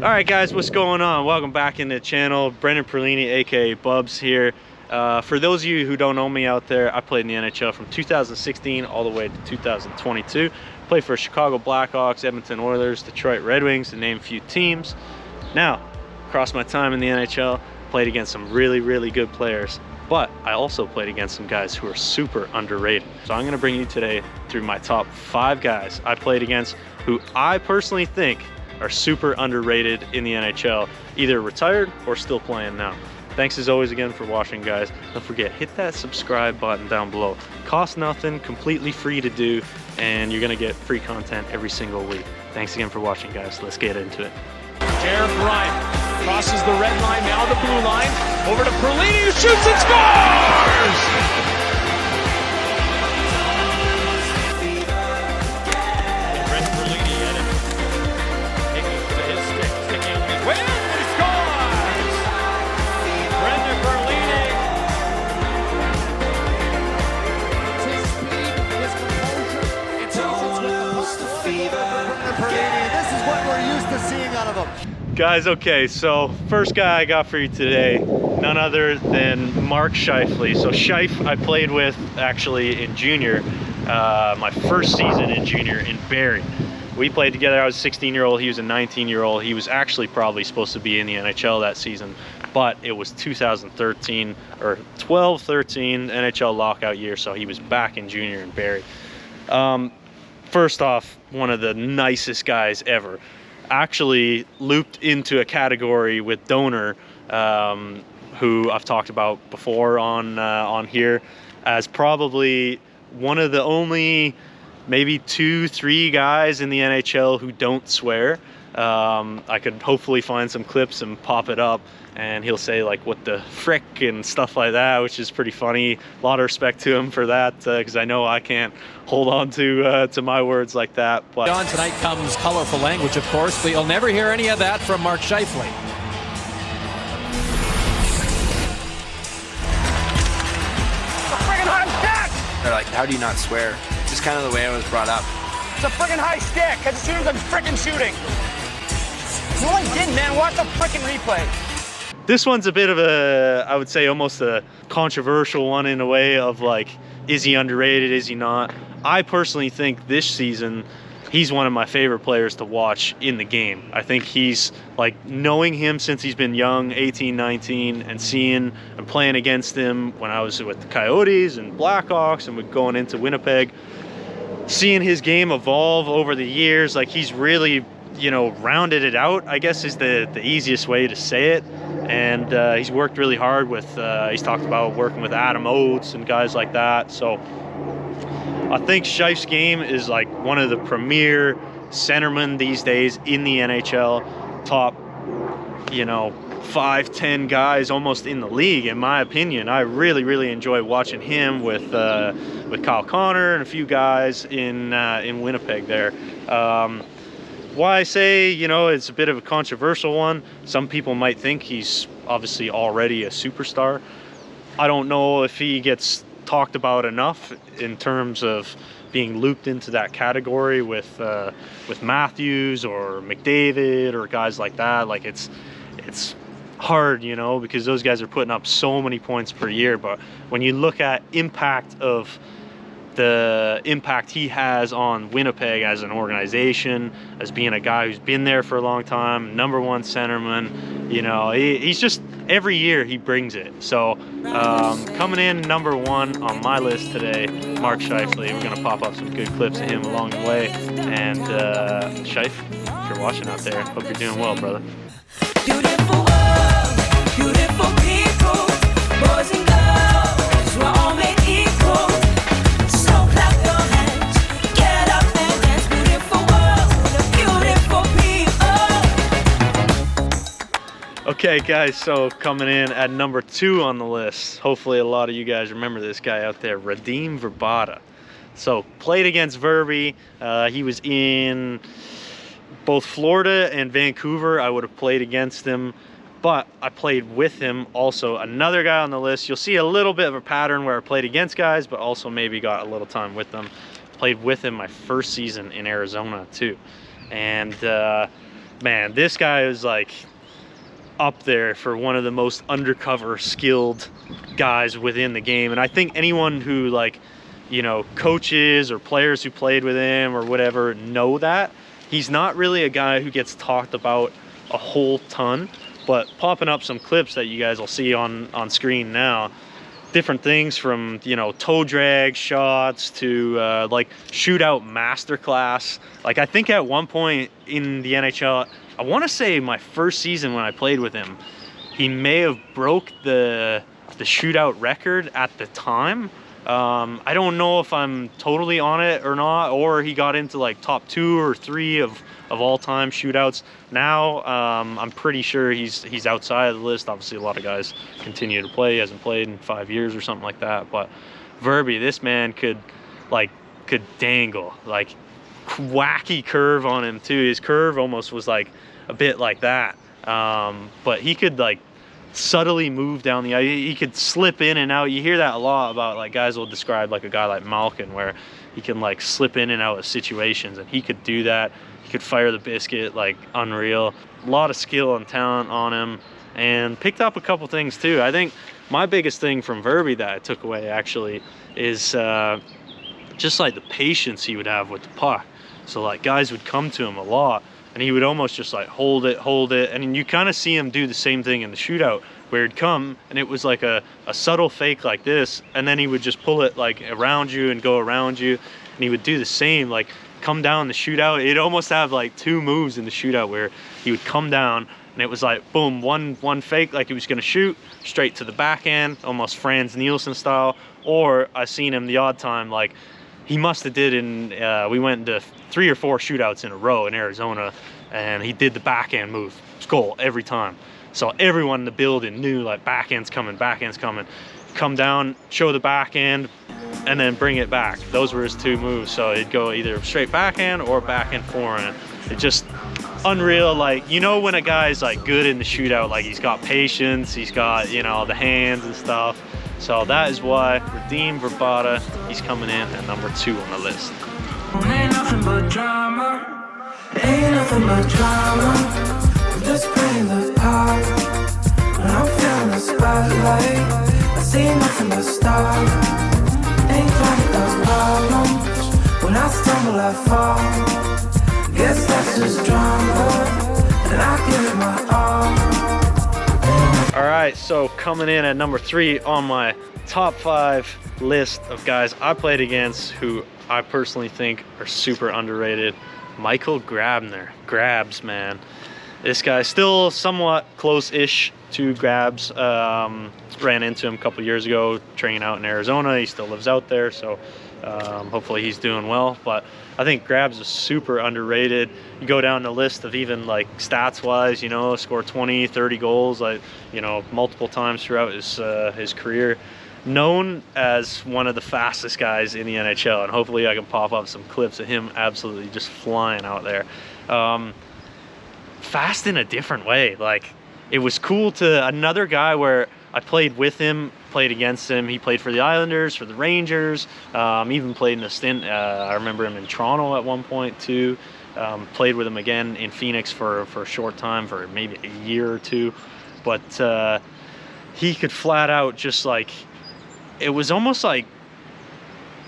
All right, guys, what's going on? Welcome back into the channel. Brendan Perlini, aka BUBZ here. For those of you who don't know me out there, I played in the NHL from 2016 all the way to 2022. Played for Chicago Blackhawks, Edmonton Oilers, Detroit Red Wings, to name a few teams. Now, across my time in the NHL, played against some really good players, but I also played against some guys who are super underrated. So I'm gonna bring you today through my top 5 guys I played against who I personally think are super underrated in the NHL, either retired or still playing now. Thanks as always again for watching, guys. Don't forget, hit that subscribe button down below. Costs nothing, completely free to do, and you're gonna get free content every single week. Thanks again for watching, guys. Let's get into it. Jared Bryant crosses the red line, now the blue line, over to Perlini, who shoots and scores! Guys, okay, so first guy I got for you today, none other than Mark Scheifele. So Scheif I played with actually in junior, my first season in junior in Barrie. We played together. I was a 16-year-old, he was a 19-year-old. He was actually probably supposed to be in the NHL that season, but it was 2013 or 12-13 NHL lockout year, so he was back in junior in Barrie. First off, one of the nicest guys ever. Actually looped into a category with Donor, who I've talked about before on here, as probably one of the only maybe 2-3 guys in the NHL who don't swear. I could hopefully find some clips and pop it up, and he'll say like "what the frick" and stuff like that, which is pretty funny. A lot of respect to him for that, because I know I can't hold on to my words like that. But on tonight comes colorful language, of course, but you'll never hear any of that from Mark Scheifele. It's a friggin' hot stick! They're like, how do you not swear? It's just kind of the way I was brought up. It's a friggin' high stick, as soon as I'm friggin' shooting. No, I didn't, man. Watch the frickin' replay. This one's a bit of a, I would say, almost a controversial one in a way of like, is he underrated, is he not? I personally think this season, he's one of my favorite players to watch in the game. I think he's, like, knowing him since he's been young, 18, 19, and seeing and playing against him when I was with the Coyotes and Blackhawks and going into Winnipeg, seeing his game evolve over the years, like he's really, you know, rounded it out, I guess is the easiest way to say it. And he's worked really hard with, he's talked about working with Adam Oates and guys like that. So I think Scheif's game is like one of the premier centermen these days in the NHL. Top, you know, 5-10 guys almost in the league, in my opinion. I really enjoy watching him with Kyle Connor and a few guys in Winnipeg there. Why I say, you know, it's a bit of a controversial one. Some people might think he's obviously already a superstar. I don't know if he gets talked about enough in terms of being looped into that category with Matthews or McDavid or guys like that. Like it's hard, you know, because those guys are putting up so many points per year. But when you look at the impact he has on Winnipeg as an organization, as being a guy who's been there for a long time, #1 centerman, you know, he's just, every year he brings it. So coming in #1 on my list today, Mark Scheifele. We're gonna pop up some good clips of him along the way. And Scheif, if you're watching out there, hope you're doing well, brother. Beautiful world, beautiful people, boys and girls, we're all made equal. Okay, guys, so coming in at #2 on the list, hopefully a lot of you guys remember this guy out there, Radim Vrbata. So played against Verby. He was in both Florida and Vancouver. I would have played against him, but I played with him also. Another guy on the list, you'll see a little bit of a pattern where I played against guys, but also maybe got a little time with them. Played with him my first season in Arizona too. And man, this guy is like up there for one of the most undercover skilled guys within the game. And I think anyone who, like, you know, coaches or players who played with him or whatever know that he's not really a guy who gets talked about a whole ton. But popping up some clips that you guys will see on screen now, different things from, you know, toe drag shots to like shootout masterclass. Like, I think at one point in the NHL, I want to say my first season when I played with him, he may have broke the shootout record at the time. I don't know if I'm totally on it or not, or he got into like top 2 or 3 of all-time shootouts. Now I'm pretty sure he's outside of the list. Obviously, a lot of guys continue to play. He hasn't played in 5 years or something like that. But Verby, this man could dangle, like, wacky curve on him too. His curve almost was like a bit like that, but he could like subtly move down the ice. He could slip in and out. You hear that a lot about, like, guys will describe like a guy like Malkin, where he can like slip in and out of situations, and he could do that. He could fire the biscuit, like, unreal. A lot of skill and talent on him, and picked up a couple things too. I think my biggest thing from Verby that I took away actually is just like the patience he would have with the puck. So like guys would come to him a lot, and he would almost just like hold it, and you kind of see him do the same thing in the shootout, where he'd come and it was like a subtle fake like this, and then he would just pull it like around you and go around you, and he would do the same, like come down the shootout. It'd almost have like 2 moves in the shootout where he would come down and it was like boom, one fake like he was gonna shoot straight to the backhand, almost Franz Nielsen style. Or I seen him the odd time, like he must have did in we went into 3 or 4 shootouts in a row in Arizona, and he did the backhand move. It's goal every time. So everyone in the building knew, like, backhand's coming. Come down, show the backhand, and then bring it back. Those were his 2 moves. So he'd go either straight backhand or backhand forehand. It just unreal. Like, you know, when a guy's like good in the shootout, like he's got patience, he's got, you know, the hands and stuff. So that is why Radim Vrbata, he's coming in at number 2 on the list. Ain't nothing but drama. Ain't nothing but drama. I'm just playing the part. When I'm feeling the spotlight, I see nothing but stars. Ain't trying to cause problems. When I stumble, I fall. Guess that's just drama. And I give it my all. All right, so coming in at number 3 on my top 5 list of guys I played against who I personally think are super underrated, Michael Grabner. Grabs, man. This guy's still somewhat close-ish to Grabs. Ran into him a couple years ago training out in Arizona. He still lives out there, so hopefully he's doing well. But I think Grabs is super underrated. You go down the list of even like stats-wise, you know, scored 20, 30 goals, like, you know, multiple times throughout his career. Known as one of the fastest guys in the NHL, and hopefully I can pop up some clips of him absolutely just flying out there. Fast in a different way. Like, it was cool to another guy where I played with him, played against him. He played for the Islanders, for the Rangers, even played in a stint. I remember him in Toronto at one point too. Played with him again in Phoenix for a short time, for maybe a year or 2. But he could flat out just like, it was almost like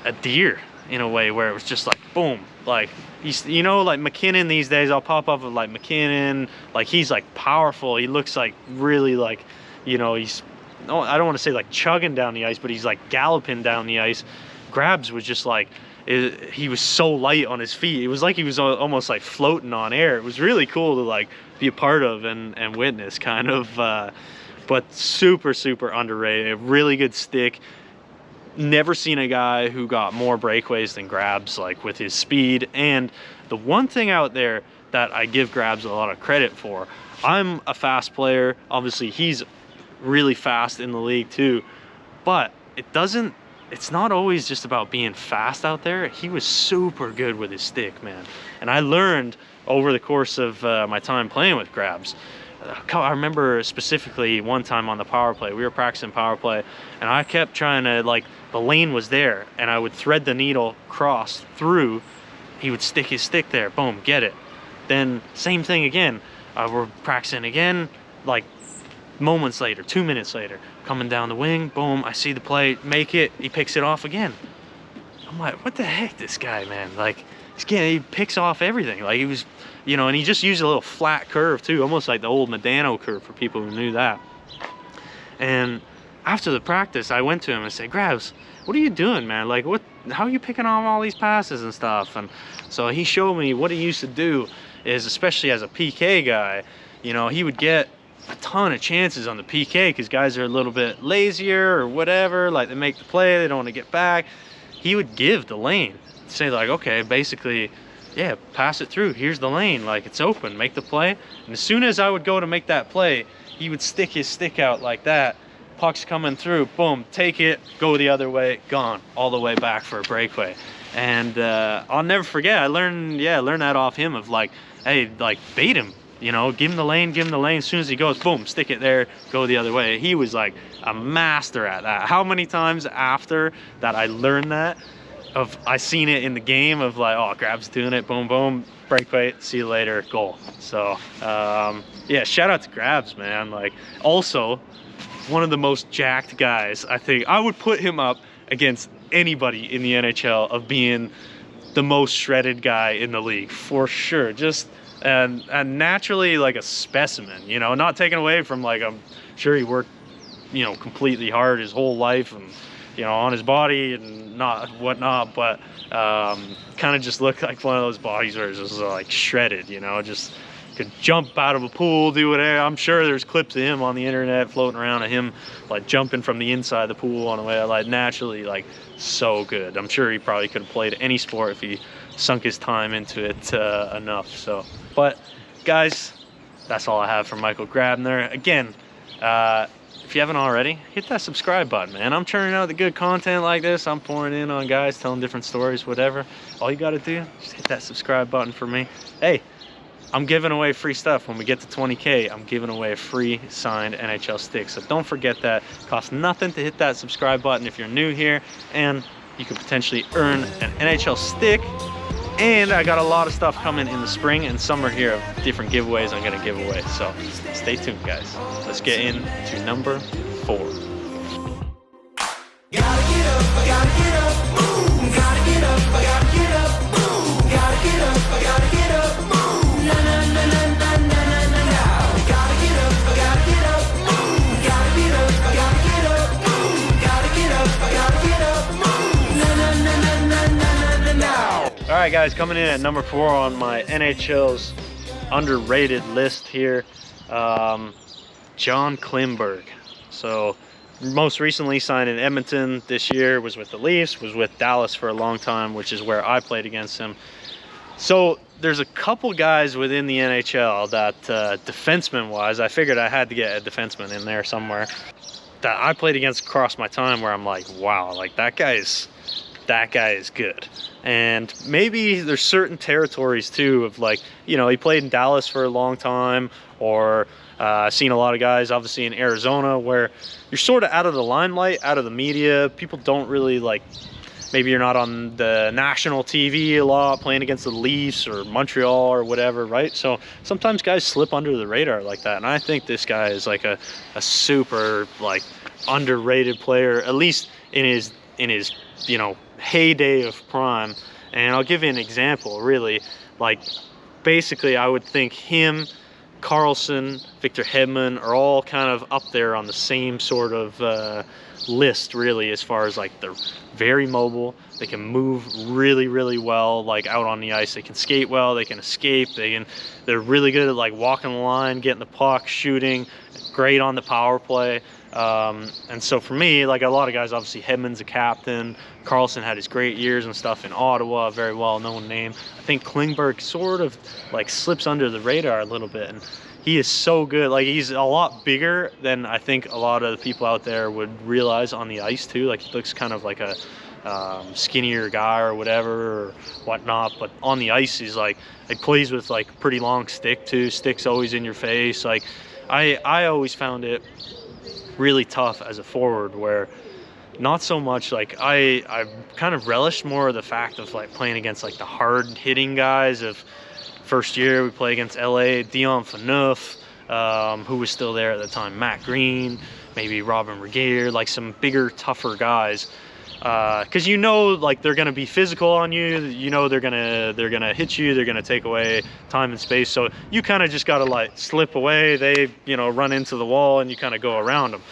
a deer in a way, where it was just like boom. Like, he's, you know, like McKinnon these days, I'll pop up with like McKinnon, like he's like powerful. He looks like really like, you know, he's, I don't want to say like chugging down the ice, but he's like galloping down the ice. Grabs was just like, he was so light on his feet. It was like he was almost like floating on air. It was really cool to like be a part of and witness, kind of. But super, super underrated. A really good stick. Never seen a guy who got more breakaways than Grabs, like with his speed. And the one thing out there that I give Grabs a lot of credit for, I'm a fast player. Obviously, he's really fast in the league too. But it's not always just about being fast out there. He was super good with his stick, man. And I learned over the course of my time playing with Grabs. I remember specifically one time on the power play, we were practicing power play, and I kept trying to, like, the lane was there, and I would thread the needle cross through. He would stick his stick there, boom, get it. Then same thing again. We're practicing again, like moments later, 2 minutes later, coming down the wing, boom, I see the play, make it, he picks it off again. I'm like, what the heck, this guy, man? Like, he picks off everything. Like, he was, you know, and he just used a little flat curve too, almost like the old Medano curve for people who knew that. And after the practice, I went to him and said, Grabs, what are you doing, man? Like, how are you picking off all these passes and stuff? And so he showed me what he used to do is, especially as a PK guy, you know, he would get a ton of chances on the PK because guys are a little bit lazier or whatever, like they make the play, they don't want to get back. He would give the lane, say like, okay, basically, yeah, pass it through, here's the lane, like it's open, make the play. And as soon as I would go to make that play, he would stick his stick out like that, puck's coming through, boom, take it, go the other way, gone, all the way back for a breakaway. And I'll never forget, I learned that off him of like, hey, like bait him, you know, give him the lane, as soon as he goes, boom, stick it there, go the other way. He was like a master at that. How many times after that I learned that, I seen it in the game of like, oh, Grab's doing it, boom, boom, breakaway, see you later, goal. So, yeah, shout out to Grabs, man. Like, also, one of the most jacked guys. I think I would put him up against anybody in the NHL of being the most shredded guy in the league, for sure. Just and naturally like a specimen, you know, not taken away from, like, I'm sure he worked, you know, completely hard his whole life and, you know, on his body and whatnot, but kind of just looked like one of those bodies where it's just like shredded, you know, just could jump out of a pool, do whatever. I'm sure there's clips of him on the internet floating around of him like jumping from the inside of the pool on the way, like naturally, like so good. I'm sure he probably could have played any sport if he sunk his time into it enough. So, but guys, that's all I have for Michael Grabner. Again, if you haven't already, hit that subscribe button, man. I'm churning out the good content like this. I'm pouring in on guys, telling different stories, whatever. All you got to do, just hit that subscribe button for me. Hey, I'm giving away free stuff. When we get to 20K, I'm giving away a free signed NHL stick. So don't forget that. It costs nothing to hit that subscribe button if you're new here. And you could potentially earn an NHL stick. And I got a lot of stuff coming in the spring and summer here of different giveaways I'm going to give away. So stay tuned, guys. Let's get into number 4. Gotta get up, I gotta get up, move. Gotta get up, I gotta get up, move. Gotta get up, I gotta get up, move. Na na na na na na na na na. Gotta get up, I gotta get up, move. Gotta get up, I gotta get up, move. Gotta get up, I gotta get up, move. Na na na na na na na na. All right, guys, coming in at number 4 on my NHL's underrated list here, John Klingberg. So most recently signed in Edmonton this year, was with the Leafs, was with Dallas for a long time, which is where I played against him. So there's a couple guys within the NHL that defenseman-wise, I figured I had to get a defenseman in there somewhere, that I played against across my time where I'm like, wow, like that guy is good. And maybe there's certain territories too of like, you know, he played in Dallas for a long time, or seen a lot of guys obviously in Arizona where you're sort of out of the limelight, out of the media. People don't really like, maybe you're not on the national TV a lot playing against the Leafs or Montreal or whatever, right? So sometimes guys slip under the radar like that. And I think this guy is like a super like underrated player, at least in his, you know, heyday of prime. And I'll give you an example, really. Like, basically, I would think him, Carlson, Victor Hedman are all kind of up there on the same sort of list, really, as far as like they're very mobile. They can move really, really well, like out on the ice. They can skate well. They can escape. They're really good at like walking the line, getting the puck, shooting. Great on the power play. And so for me, like a lot of guys, obviously Hedman's a captain. Carlson had his great years and stuff in Ottawa, a very well-known name. I think Klingberg sort of like slips under the radar a little bit, and he is so good. Like, he's a lot bigger than I think a lot of the people out there would realize on the ice too. Like, he looks kind of like a skinnier guy or whatever or whatnot, but on the ice he's like, he plays with like pretty long stick too. Stick's always in your face. Like, I always found it really tough as a forward where not so much like I kind of relished more of the fact of like playing against like the hard hitting guys of First year we play against LA, Dion Phaneuf, who was still there at the time, Matt Green, maybe Robin Regeer, like some bigger, tougher guys. Because you know, like, they're gonna be physical on you. You know, they're gonna hit you. They're gonna take away time and space. So you kind of just gotta like slip away. They, you know, run into the wall and you kind of go around them.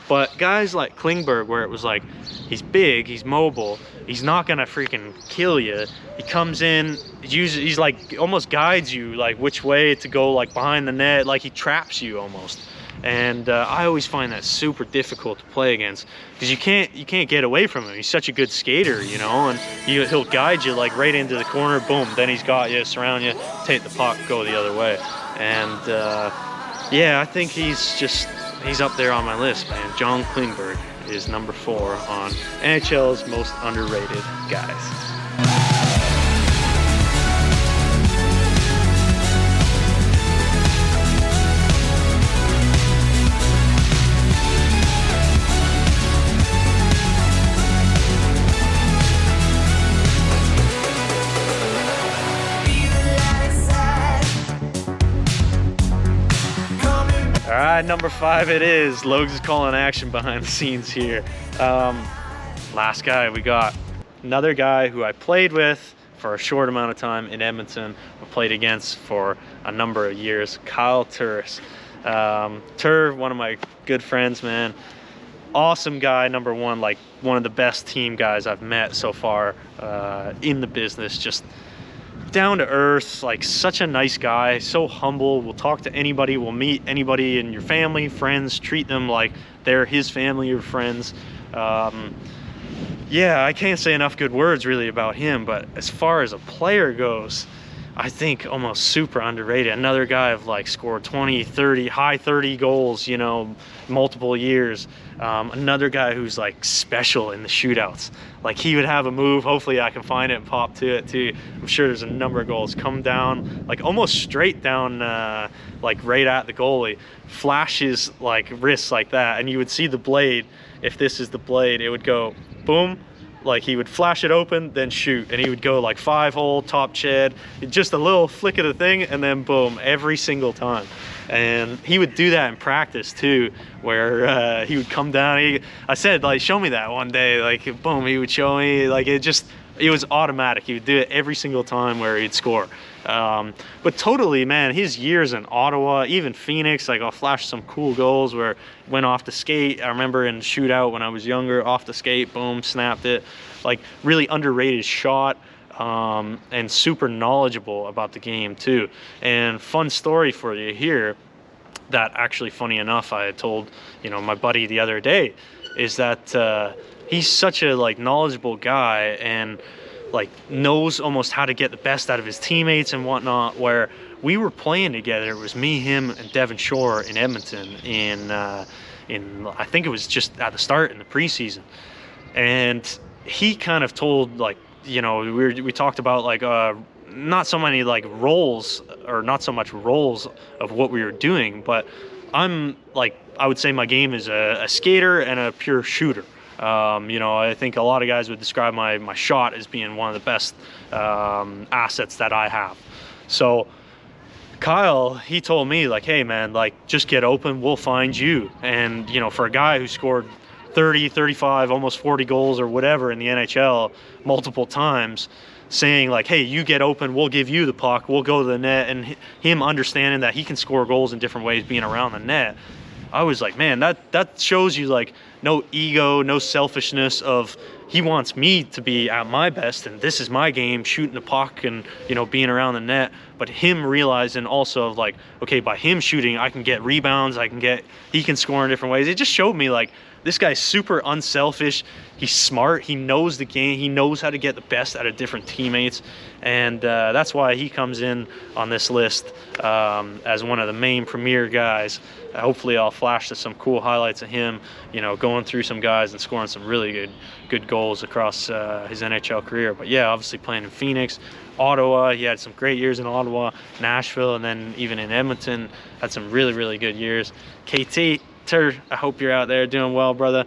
But guys like Klingberg, where it was like, he's big, he's mobile, he's not gonna freaking kill you. He comes in, he's like almost guides you like which way to go, like behind the net, like he traps you almost. And I always find that super difficult to play against because you can't get away from him. He's such a good skater, you know, and he'll guide you like right into the corner, boom, then he's got you, surround you, take the puck, go the other way. And yeah, I think he's up there on my list, man. John Klingberg is number 4 on NHL's most underrated guys. All right, number 5 it is. Logs is calling action behind the scenes here. Last guy we got, another guy who I played with for a short amount of time in Edmonton, I played against for a number of years, Kyle Turris. Tur, one of my good friends, man. Awesome guy, number 1, like one of the best team guys I've met so far in the business. Just down to earth, like such a nice guy, so humble, will talk to anybody, will meet anybody in your family, friends, treat them like they're his family or friends. Yeah, I can't say enough good words really about him, but as far as a player goes, I think almost super underrated. Another guy of like scored 20, 30, high 30 goals, you know, multiple years. Another guy who's like special in the shootouts. Like he would have a move, hopefully I can find it and pop to it too. I'm sure there's a number of goals, come down, like almost straight down, like right at the goalie, flashes like wrists like that. And you would see the blade, if this is the blade, it would go boom, like he would flash it open, then shoot, and he would go like 5-hole, top shed, just a little flick of the thing, and then boom, every single time. And he would do that in practice too, where he would come down. I said, like, show me that one day, like boom, he would show me, like it was automatic. He would do it every single time where he'd score. But totally, man, his years in Ottawa, even Phoenix, like I'll flash some cool goals where went off the skate. I remember in shootout when I was younger, off the skate, boom, snapped it. Like really underrated shot, and super knowledgeable about the game too. And fun story for you here that actually, funny enough, I had told, you know, my buddy the other day, is that he's such a like knowledgeable guy and like knows almost how to get the best out of his teammates and whatnot, where we were playing together. It was me, him, and Devin Shore in Edmonton in I think it was just at the start in the preseason. And he kind of told, like, you know, we talked about like not so many like roles, or not so much roles of what we were doing, but I'm like, I would say my game is a skater and a pure shooter. You know, I think a lot of guys would describe my shot as being one of the best assets that I have. So Kyle, he told me like, hey man, like just get open, we'll find you. And you know, for a guy who scored 30, 35, almost 40 goals or whatever in the NHL multiple times, saying like, hey, you get open, we'll give you the puck, we'll go to the net, and him understanding that he can score goals in different ways being around the net, I was like, man, that shows you like no ego, no selfishness of he wants me to be at my best and this is my game, shooting the puck and, you know, being around the net, but him realizing also like, okay, by him shooting, I can get rebounds, he can score in different ways. It just showed me like, this guy's super unselfish. He's smart. He knows the game. He knows how to get the best out of different teammates. And that's why he comes in on this list as one of the main premier guys. Hopefully I'll flash to some cool highlights of him, you know, going through some guys and scoring some really good goals across his NHL career. But yeah, obviously playing in Phoenix, Ottawa. He had some great years in Ottawa, Nashville, and then even in Edmonton, had some really good years. KT, I hope you're out there doing well, brother.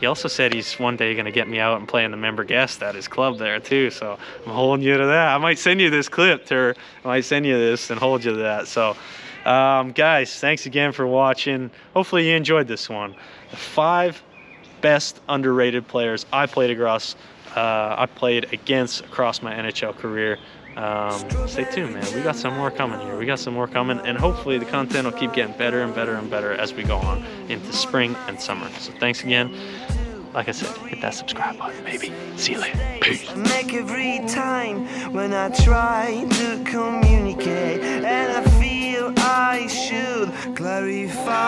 he also said he's one day going to get me out and play in the member guest at his club there too. So I'm holding you to that. I might send you this clip, Tur. I might send you this and hold you to that. So, guys, thanks again for watching. Hopefully you enjoyed this one. The 5 best underrated players I played against across my NHL career. Stay tuned, man. We got some more coming here. We got some more coming, and hopefully the content will keep getting better and better and better as we go on into spring and summer. So thanks again. Like I said, hit that subscribe button, baby. See you later. Peace. Make every time when I try to communicate, and I feel I should clarify.